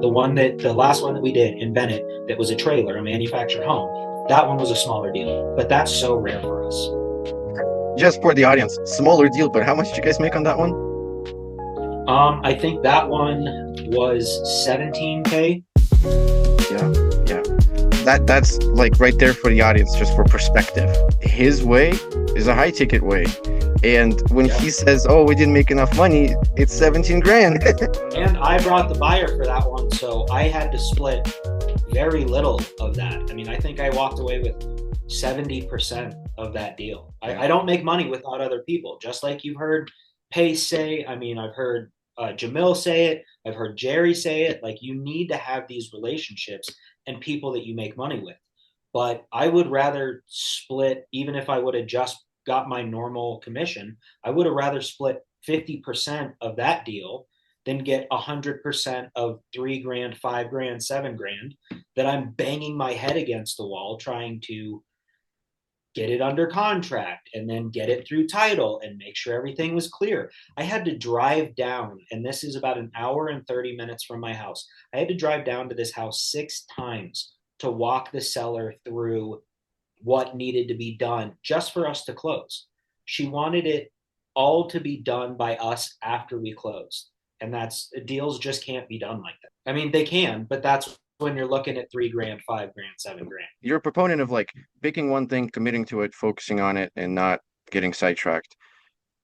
The last one that we did in Bennett, that was a trailer, a manufactured home, that one was a smaller deal. But that's so rare for us. Just for the audience, smaller deal, but how much did you guys make on that one? I think that one was 17K. Yeah, yeah. That's like right there for the audience, just for perspective. His way is a high ticket way. And when Yep. he says, "Oh, we didn't make enough money," it's 17 grand. And I brought the buyer for that one, so I had to split very little of that. I mean, I think I walked away with 70% of that deal. Yeah. I don't make money without other people, just like you've heard Pace say. I mean, I've heard Jamil say it. I've heard Jerry say it. Like, you need to have these relationships and people that you make money with. But I would rather split, even if I would have just got my normal commission, I would have rather split 50% of that deal than get 100% of 3 grand, 5 grand, 7 grand that I'm banging my head against the wall trying to get it under contract and then get it through title and make sure everything was clear. I had to drive down, and this is about an hour and 30 minutes from my house. I had to drive down to this house 6 times to walk the seller through what needed to be done just for us to close. She wanted it all to be done by us after we closed. And that's deals just can't be done like that. I mean, they can, but that's when you're looking at 3 grand, 5 grand, 7 grand. You're a proponent of like picking one thing, committing to it, focusing on it, and not getting sidetracked.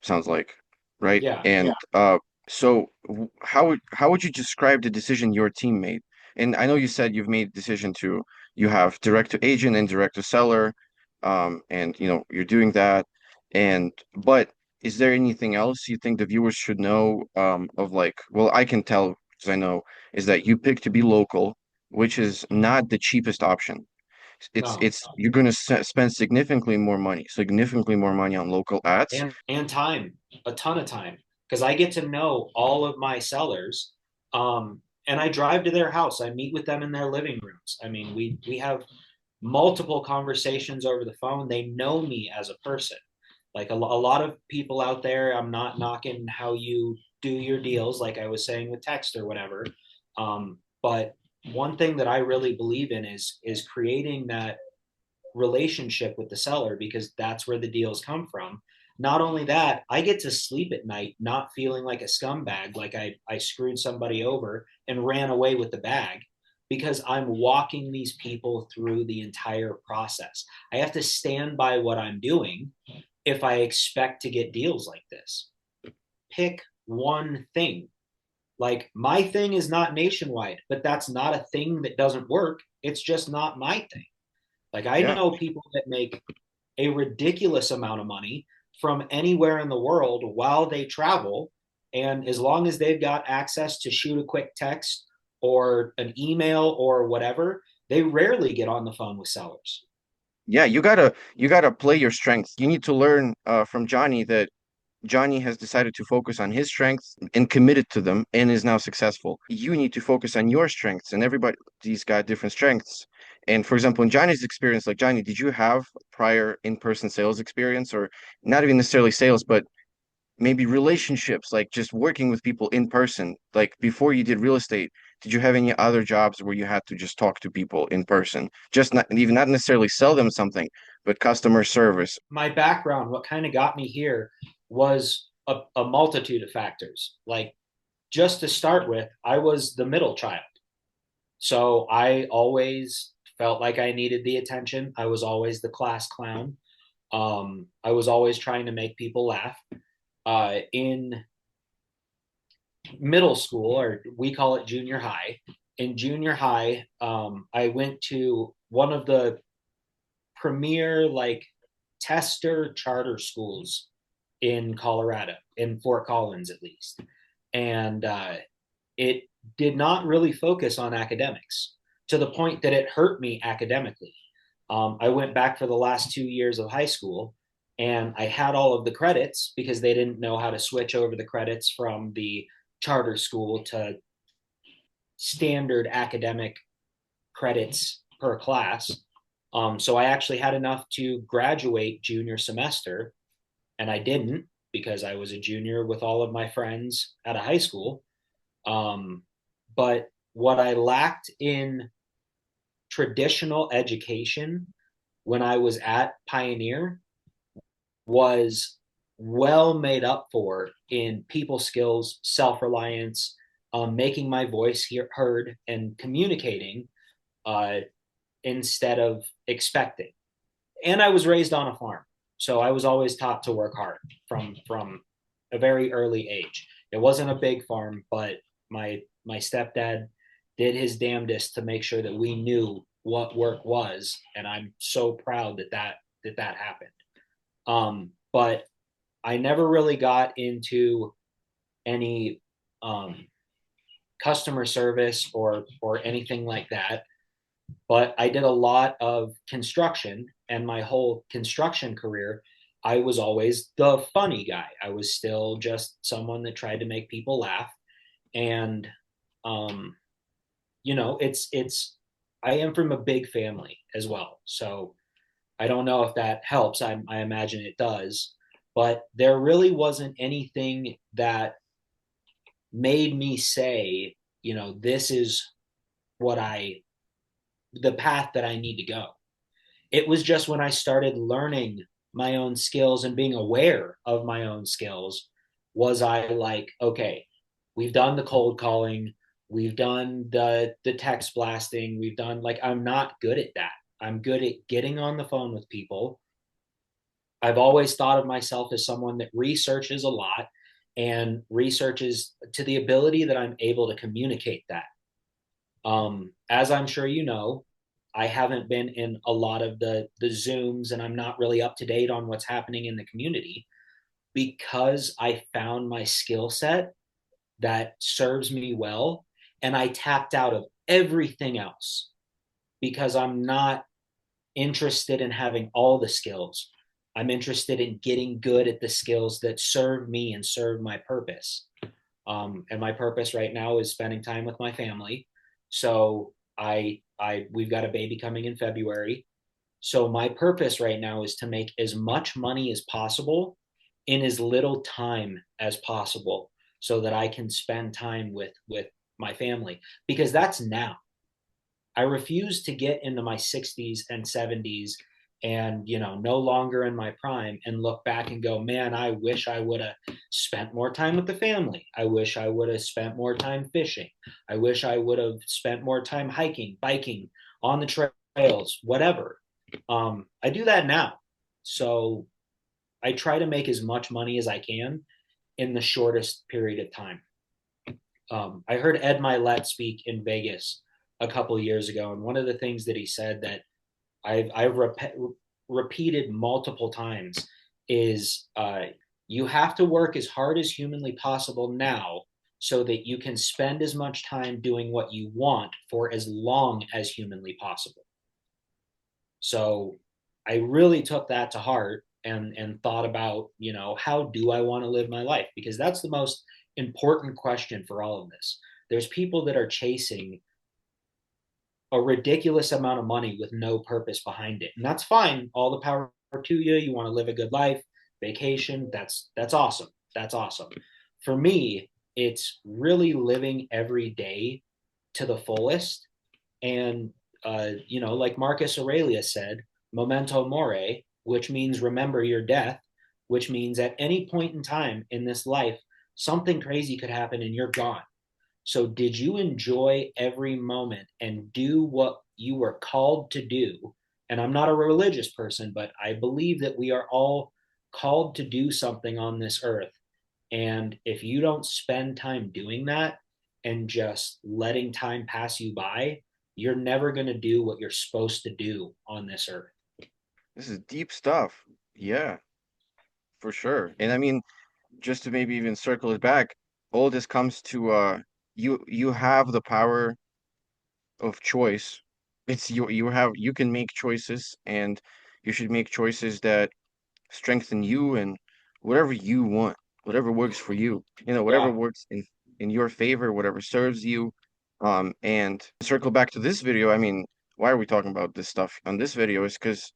Sounds like, right? Yeah. And so how would you describe the decision your team made? And I know you said you've made a decision to you have direct to agent and direct to seller, and you know you're doing that. And but is there anything else you think the viewers should know of like, well, I can tell because I know is that you pick to be local, which is not the cheapest option. No. It's you're going to spend significantly more money on local ads. And time, a ton of time, because I get to know all of my sellers. And I drive to their house. I meet with them in their living rooms. I mean, we have multiple conversations over the phone. They know me as a person. Like a lot of people out there, I'm not knocking how you do your deals, like I was saying with text or whatever. But one thing that I really believe in is creating that relationship with the seller, because that's where the deals come from. Not only that, I get to sleep at night not feeling like a scumbag, like I screwed somebody over and ran away with the bag, because I'm walking these people through the entire process. I have to stand by what I'm doing if I expect to get deals like this. Pick one thing. Like, my thing is not nationwide, but that's not a thing that doesn't work. It's just not my thing. Like, I Yeah. know people that make a ridiculous amount of money from anywhere in the world while they travel. And as long as they've got access to shoot a quick text or an email or whatever, they rarely get on the phone with sellers. Yeah, you gotta play your strengths. You need to learn from Johnny that Johnny has decided to focus on his strengths and committed to them and is now successful. You need to focus on your strengths, and everybody's got different strengths. And for example, in Johnny's experience, like Johnny, did you have prior in-person sales experience, or not even necessarily sales, but maybe relationships, like just working with people in person? Like before you did real estate, did you have any other jobs where you had to just talk to people in person? Just not even not necessarily sell them something, but customer service. My background, what kind of got me here was a multitude of factors. Like, just to start with, I was the middle child. So I always felt like I needed the attention. I was always the class clown. I was always trying to make people laugh. In middle school, or we call it junior high, in junior high, I went to one of the premier, like, tester charter schools in Colorado, in Fort Collins at least. And it did not really focus on academics, to the point that it hurt me academically. I went back for the last 2 years of high school, and I had all of the credits because they didn't know how to switch over the credits from the charter school to standard academic credits per class. So I actually had enough to graduate junior semester, and I didn't, because I was a junior with all of my friends at a high school. Um, but what I lacked in traditional education when I was at Pioneer was well made up for in people skills, self reliance, making my voice heard, and communicating uh, instead of expecting. And I was raised on a farm, so I was always taught to work hard from a very early age. It wasn't a big farm, but my stepdad did his damnedest to make sure that we knew what work was, and I'm so proud that happened. But I never really got into any um, customer service or anything like that. But I did a lot of construction, and my whole construction career, I was always the funny guy. I was still just someone that tried to make people laugh, and um, it's I am from a big family as well, so I don't know if that helps. I imagine it does, but there really wasn't anything that made me say, this is what I the path that I need to go. It was just when I started learning my own skills and being aware of my own skills, was I like, okay, we've done the cold calling, we've done the text blasting, we've done like I'm not good at that. I'm good at getting on the phone with people. I've always thought of myself as someone that researches a lot and researches to the ability that I'm able to communicate that. As I'm sure you know, I haven't been in a lot of the Zooms, and I'm not really up to date on what's happening in the community because I found my skill set that serves me well, and I tapped out of everything else because I'm not interested in having all the skills. I'm interested in getting good at the skills that serve me and serve my purpose. And my purpose right now is spending time with my family. So we've got a baby coming in February. So my purpose right now is to make as much money as possible in as little time as possible, so that I can spend time with my family, because that's now. I refuse to get into my 60s and 70s and, no longer in my prime and look back and go, man, I wish I would have spent more time with the family. I wish I would have spent more time fishing. I wish I would have spent more time hiking, biking, on the trails, whatever. I do that now. So I try to make as much money as I can in the shortest period of time. I heard Ed Mylett speak in Vegas a couple of years ago, and one of the things that he said that I've repeated multiple times is you have to work as hard as humanly possible now so that you can spend as much time doing what you want for as long as humanly possible. So I really took that to heart and thought about, how do I want to live my life? Because that's the most important question for all of this. There's people that are chasing a ridiculous amount of money with no purpose behind it. And that's fine. All the power to you. You want to live a good life, vacation, that's awesome. That's awesome. For me, it's really living every day to the fullest. And like Marcus Aurelius said, memento mori, which means remember your death, which means at any point in time in this life, something crazy could happen and you're gone. So, did you enjoy every moment and do what you were called to do? And I'm not a religious person, but I believe that we are all called to do something on this earth. And if you don't spend time doing that and just letting time pass you by, you're never going to do what you're supposed to do on this earth. This is deep stuff. Yeah, for sure. And I mean, just to maybe even circle it back, all this comes to you have the power of choice. It's you can make choices, and you should make choices that strengthen you and whatever you want, whatever works for you. Whatever Yeah, works in your favor, whatever serves you. And circle back to this video, I mean, why are we talking about this stuff on this video is because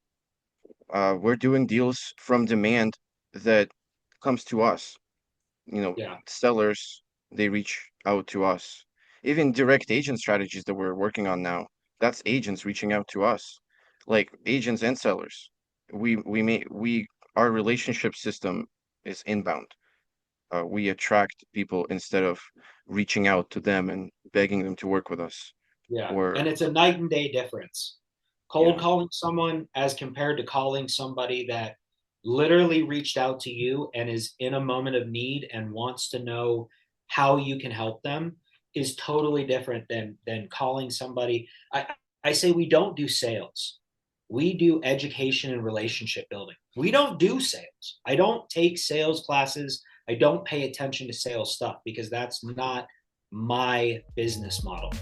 we're doing deals from demand that comes to us. yeah, Sellers, they reach out to us. even direct agent strategies that we're working on now. That's agents reaching out to us, like agents and sellers. We our relationship system is inbound. We attract people instead of reaching out to them and begging them to work with us. Yeah. Or And it's a night and day difference. Cold yeah, calling someone as compared to calling somebody that literally reached out to you and is in a moment of need and wants to know how you can help them is totally different than calling somebody. I say we don't do sales. We do education and relationship building. We don't do sales. I don't take sales classes. I don't pay attention to sales stuff because that's not my business model.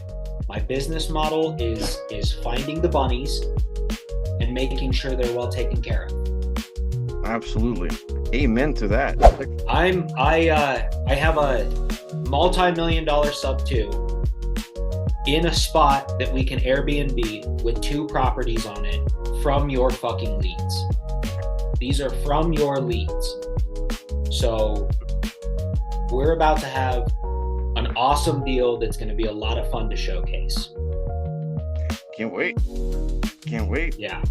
My business model is finding the bunnies and making sure they're well taken care of. absolutely. Amen to that. I have a multi-million dollar sub two in a spot that we can Airbnb with 2 properties on it from your fucking leads. These are from your leads. So we're about to have an awesome deal that's going to be a lot of fun to showcase. Can't wait. Can't wait. Yeah.